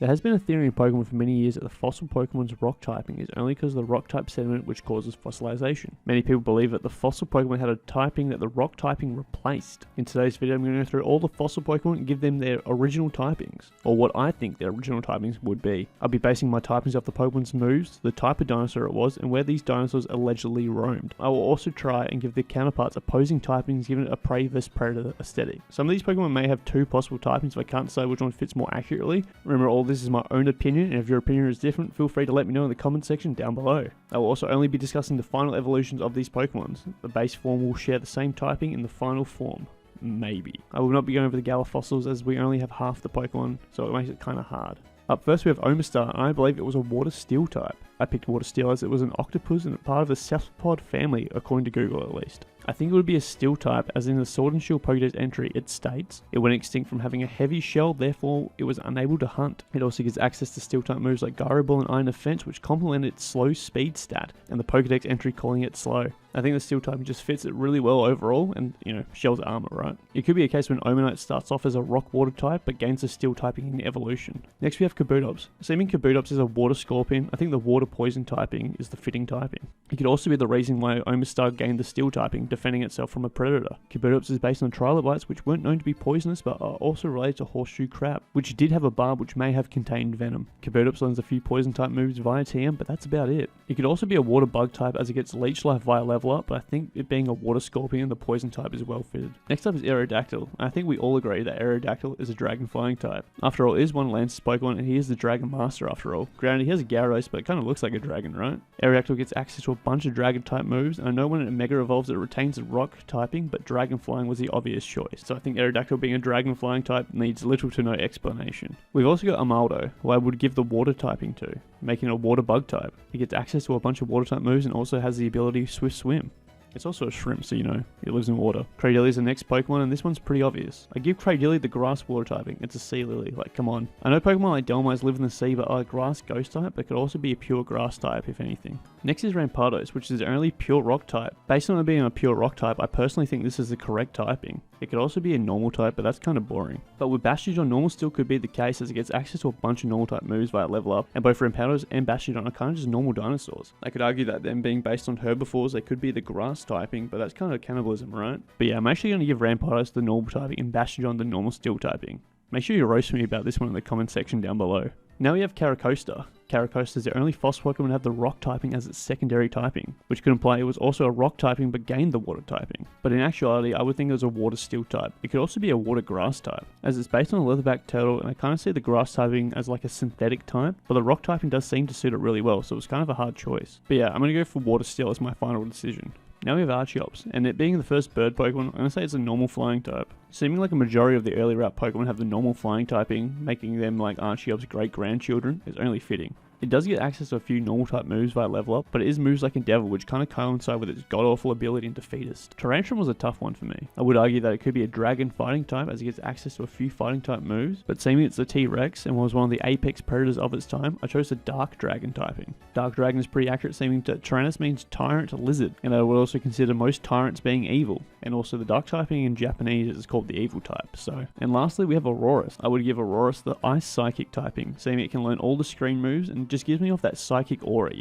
There has been a theory in Pokemon for many years that the fossil Pokemon's rock typing is only because of the rock type sediment which causes fossilization. Many people believe that the fossil Pokemon had a typing that the rock typing replaced. In today's video I'm going to go through all the fossil Pokemon and give them their original typings, or what I think their original typings would be. I'll be basing my typings off the Pokemon's moves, the type of dinosaur it was, and where these dinosaurs allegedly roamed. I will also try and give their counterparts opposing typings given it a prey vs predator aesthetic. Some of these Pokemon may have two possible typings, but I can't decide which one fits more accurately. Remember, all this is my own opinion, and if your opinion is different, feel free to let me know in the comment section down below. I will also only be discussing the final evolutions of these Pokemons. The base form will share the same typing in the final form. Maybe. I will not be going over the Gala fossils as we only have half the Pokemon, so it makes it kinda hard. Up first we have Omastar, and I believe it was a Water Steel type. I picked Water Steel as it was an octopus and part of the cephalopod family, according to Google at least. I think it would be a Steel type, as in the Sword and Shield Pokédex entry it states, it went extinct from having a heavy shell, therefore it was unable to hunt. It also gives access to Steel type moves like Gyro Ball and Iron Defense, which complement its slow speed stat, and the Pokédex entry calling it slow. I think the Steel type just fits it really well overall, and Shell's armor, right? It could be a case when Omanite starts off as a Rock Water type, but gains a Steel typing in evolution. Next we have Kabutops. Assuming Kabutops is a Water Scorpion, I think the Water Poison typing is the fitting typing. It could also be the reason why Omastar gained the Steel typing, defending itself from a predator. Kabutops is based on trilobites, which weren't known to be poisonous, but are also related to Horseshoe Crab, which did have a barb which may have contained venom. Kabutops learns a few poison type moves via TM, but that's about it. It could also be a Water Bug type as it gets Leech Life via level up, but I think it being a Water Scorpion, the poison type is well fitted. Next up is Aerodactyl, and I think we all agree that Aerodactyl is a Dragon Flying type. After all, it is one of Lance's Pokemon, and he is the Dragon Master after all. Granted, he has a Gyarados, but it kind of looks like a dragon, right? Aerodactyl gets access to a bunch of Dragon type moves, and I know when it Mega Evolves it retains the Rock typing, but Dragon Flying was the obvious choice. So I think Aerodactyl being a Dragon Flying type needs little to no explanation. We've also got Amaldo, who I would give the Water typing to, making it a Water Bug type. It gets access to a bunch of Water type moves and also has the ability Swift Swim. It's also a shrimp, so it lives in water. Cradily is the next Pokemon, and this one's pretty obvious. I give Cradily the grass water typing. It's a sea lily, like come on. I know Pokemon like Dhelmise live in the sea, but are grass ghost type, but could also be a pure grass type if anything. Next is Rampardos, which is the only pure rock type. Based on it being a pure rock type, I personally think this is the correct typing. It could also be a normal type, but that's kind of boring. But with Bastiodon, normal still could be the case as it gets access to a bunch of normal type moves via level up, and both Rampardos and Bastiodon are kind of just normal dinosaurs. I could argue that them being based on herbivores, they could be the grass typing, but that's kind of cannibalism, right? But yeah, I'm actually going to give Rampardos the normal typing and Bastiodon the normal steel typing. Make sure you roast me about this one in the comment section down below. Now we have Caracosta. Caracosta is the only fossil Pokemon to have the rock typing as its secondary typing, which could imply it was also a rock typing but gained the water typing. But in actuality, I would think it was a water steel type. It could also be a water grass type, as it's based on a leatherback turtle, and I kind of see the grass typing as like a synthetic type, but the rock typing does seem to suit it really well, so it was kind of a hard choice. But yeah, I'm going to go for water steel as my final decision. Now we have Archeops, and it being the first bird Pokemon, I'm going to say it's a normal flying type. Seeming like a majority of the early route Pokemon have the normal flying typing, making them like Archeops' great-grandchildren, is only fitting. It does get access to a few normal type moves via level up, but it is moves like Endeavor which kind of coincide with its god-awful ability in Defeatist. Tyrantrum was a tough one for me. I would argue that it could be a dragon fighting type as it gets access to a few fighting type moves, but seeming it's a T-Rex and was one of the apex predators of its time, I chose the Dark Dragon typing. Dark Dragon is pretty accurate, seeming that Tyrannus means tyrant lizard, and I would also consider most tyrants being evil, and also the Dark typing in Japanese is called the evil type, so. And lastly we have Aurorus. I would give Aurorus the Ice Psychic typing, seeming it can learn all the screen moves and just gives me off that psychic aura,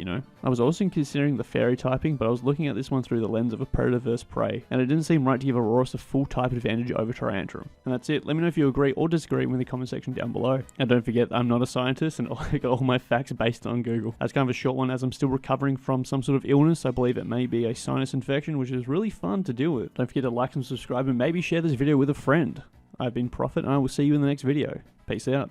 I was also considering the fairy typing, but I was looking at this one through the lens of a predator versus prey, and it didn't seem right to give Aurorus a full type advantage over Tyrantrum. And that's it. Let me know if you agree or disagree in the comment section down below. And don't forget, I'm not a scientist and I got all my facts based on Google. That's kind of a short one as I'm still recovering from some sort of illness. I believe it may be a sinus infection, which is really fun to deal with. Don't forget to like and subscribe and maybe share this video with a friend. I've been Prophet and I will see you in the next video. Peace out.